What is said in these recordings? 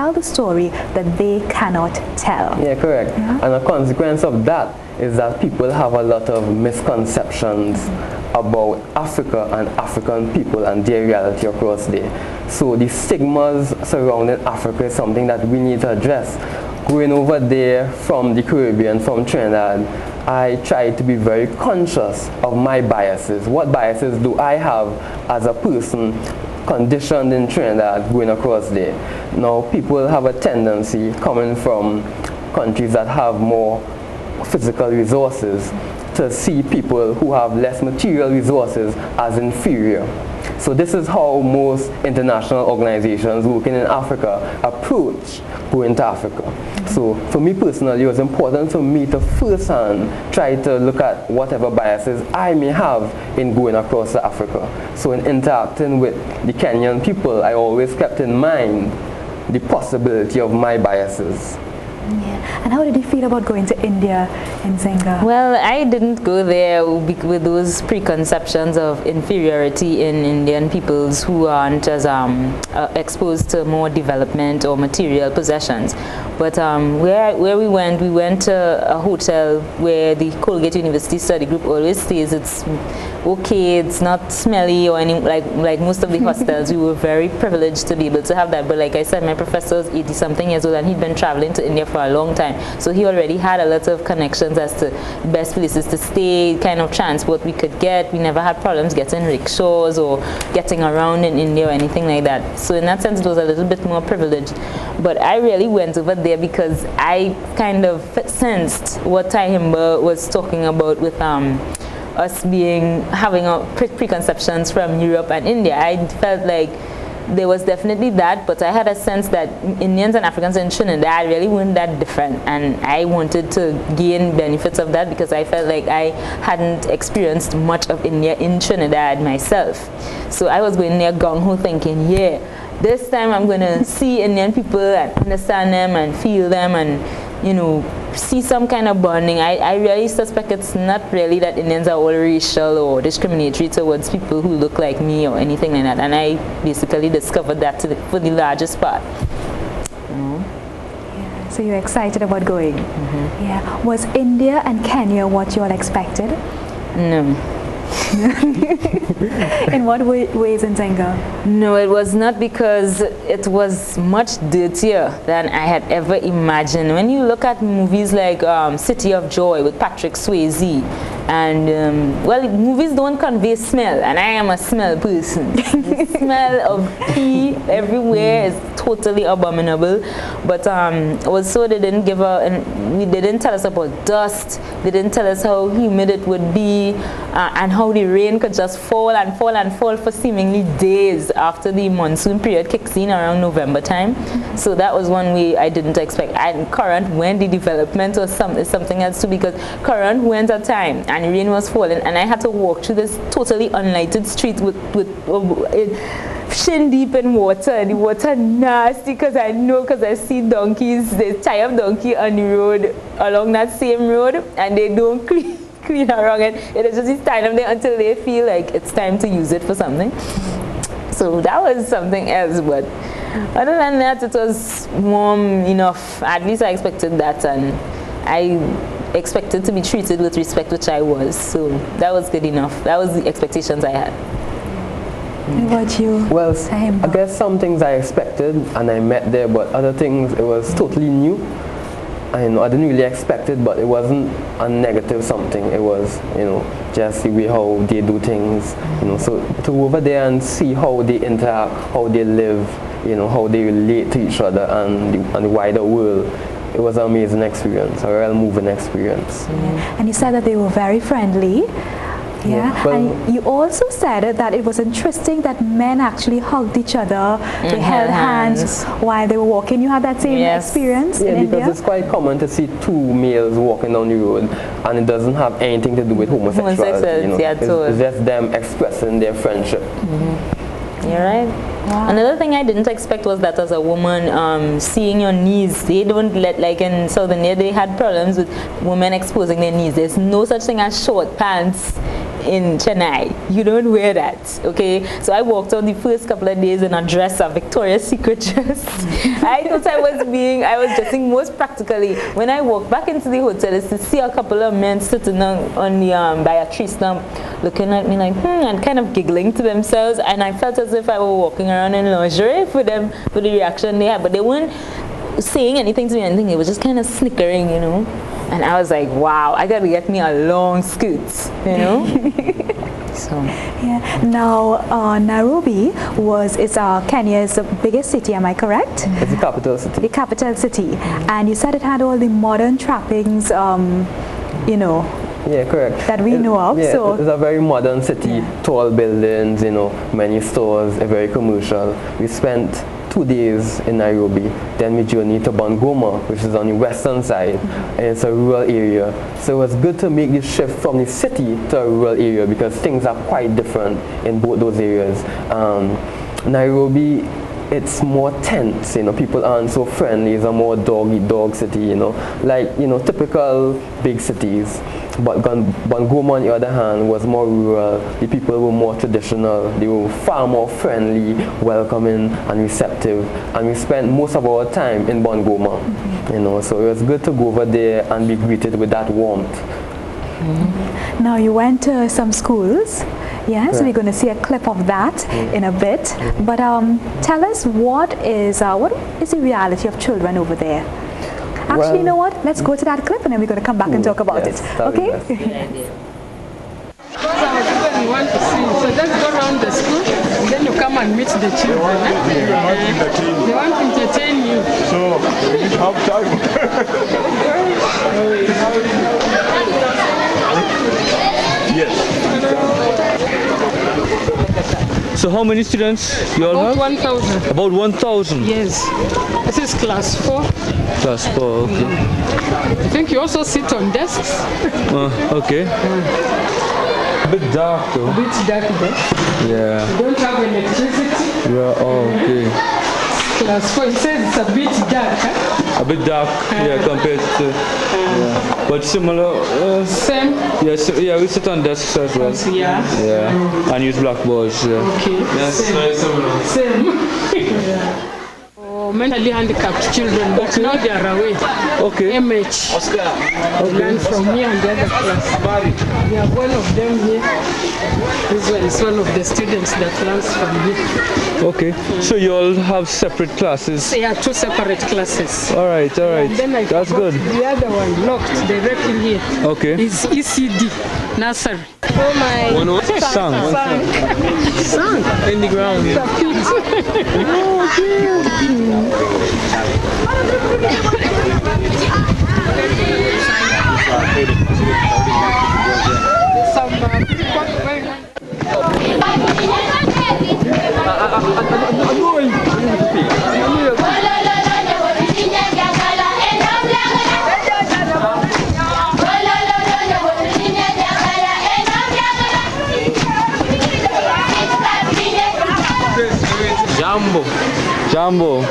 tell the story that they cannot tell. Yeah, correct. Yeah. And a consequence of that is that people have a lot of misconceptions about Africa and African people and their reality across there. So the stigmas surrounding Africa is something that we need to address. Going over there from the Caribbean, from Trinidad, I try to be very conscious of my biases. What biases do I have as a person conditioned in Trinidad going across there? Now, people have a tendency coming from countries that have more physical resources to see people who have less material resources as inferior. So this is how most international organizations working in Africa approach going to Africa. So for me personally, it was important for me to firsthand try to look at whatever biases I may have in going across to Africa. So in interacting with the Kenyan people, I always kept in mind the possibility of my biases. Yeah. And how did you feel about going to India and Zenga? Well, I didn't go there with those preconceptions of inferiority in Indian peoples who aren't as exposed to more development or material possessions. But where we went to a hotel where the Colgate University Study Group always stays. It's okay, it's not smelly or any like most of the hostels. We were very privileged to be able to have that. But like I said, my professor was 80-something years old and he'd been traveling to India for a long time. So he already had a lot of connections as to best places to stay, kind of transport we could get. We never had problems getting rickshaws or getting around in India or anything like that. So in that sense, it was a little bit more privileged. But I really went over there because I kind of sensed what Tyehimba was talking about with us having preconceptions from Europe and India. I felt like there was definitely that, but I had a sense that Indians and Africans in Trinidad really weren't that different, and I wanted to gain benefits of that because I felt like I hadn't experienced much of India in Trinidad myself. So I was going there gung-ho thinking, yeah, this time I'm going to see Indian people and understand them and feel them and, you know, see some kind of bonding. I really suspect it's not really that Indians are all racial or discriminatory towards people who look like me or anything like that. And I basically discovered that for the largest part. Yeah, so you're excited about going? Yeah. Was India and Kenya what you all expected? No. In what ways in Zenga? No, it was not, because it was much dirtier than I had ever imagined. When you look at movies like City of Joy with Patrick Swayze, and well, movies don't convey smell, and I am a smell person. The smell of pee everywhere is totally abominable. But also they didn't they didn't tell us about dust. They didn't tell us how humid it would be, and how the rain could just fall and fall and fall for seemingly days after the monsoon period kicks in around November time. So that was one way I didn't expect. And current wind, the development was something else too, because current winds at time and rain was falling, and I had to walk through this totally unlighted street with shin deep in water, and the water nasty, because I see donkeys. They tie up donkey on the road along that same road, and they don't clean around it. It is just tying them there until they feel like it's time to use it for something. So that was something else, but other than that, it was warm enough. At least I expected that, and I expected to be treated with respect, which I was. So that was good enough. That was the expectations I had. What about you? Well, I guess some things I expected and I met there, but other things it was totally new. I didn't really expect it, but it wasn't a negative something. It was, just the way how they do things, So to go over there and see how they interact, how they live, how they relate to each other and the wider world. It was an amazing experience, a real moving experience. Yeah. And you said that they were very friendly. Yeah, well, and you also said that it was interesting that men actually hugged each other, they held hands while they were walking. You had that same experience in India? Yeah, because it's quite common to see two males walking down the road, and it doesn't have anything to do with homosexuality. It's just them expressing their friendship. You're right. Wow. Another thing I didn't expect was that as a woman, seeing your knees, they don't like in Southern India, they had problems with women exposing their knees. There's no such thing as short pants in Chennai. You don't wear that, okay? So I walked on the first couple of days in a dress, a Victoria's Secret dress. I thought I was dressing most practically. When I walked back into the hotel, is to see a couple of men sitting on the by a tree stump, looking at me like, and kind of giggling to themselves. And I felt as if I were walking around in lingerie for them, for the reaction they had. But they weren't saying anything to me, anything. They were just kind of snickering, you know. And I was like, wow, I gotta get me a long skirt, you know. So yeah. Now Nairobi is Kenya's biggest city. Am I correct? It's the capital city. The capital city, and you said it had all the modern trappings. You know. Yeah, correct. That we know of. Yeah, so it's a very modern city, tall buildings, you know, many stores, very commercial. We spent 2 days in Nairobi, then we journeyed to Bungoma, which is on the western side, and it's a rural area. So it was good to make the shift from the city to a rural area because things are quite different in both those areas. Nairobi, it's more tense, you know, people aren't so friendly, it's a more dog-eat-dog city, you know, like, you know, typical big cities. But Bungoma, on the other hand, was more rural. The people were more traditional. They were far more friendly, welcoming, and receptive. And we spent most of our time in Bungoma, you know, so it was good to go over there and be greeted with that warmth. Now you went to some schools. Yes, we're going to see a clip of that in a bit. But tell us what is the reality of children over there? Actually, well, you know what? Let's go to that clip and then we're going to come back and talk about it. Okay? So you want to see, so just go around the school and then you come and meet the children. They want to entertain you. So we need to have time. Yes. So how many students you all have? About 1,000. About 1,000? Yes. This is class 4. Class 4, okay. I think you also sit on desks. Okay. A bit dark though. A bit dark there. Yeah. You don't have electricity. Yeah, oh, okay. Class 4, it says it's a bit dark, huh? A bit dark, yeah, compared to... yeah. But similar... Same? Yeah, we sit on desks as well. Yeah? Yeah. And use blackboards, yeah. Okay. Yes, same. Yeah. Mentally handicapped children, but now they are away. Okay. MH. Okay. Learn from me and the other class. We have one of them here. This one is one of the students that learns from here. Okay. So you all have separate classes? Yeah, 2 separate classes. All right. And then That's good. The other one locked directly here. Okay. Is ECD, nursery. Oh my. Sang. In the ground. Jambo.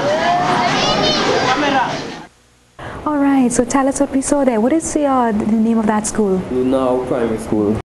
All right, so tell us what we saw there. What is the name of that school? Now Primary School.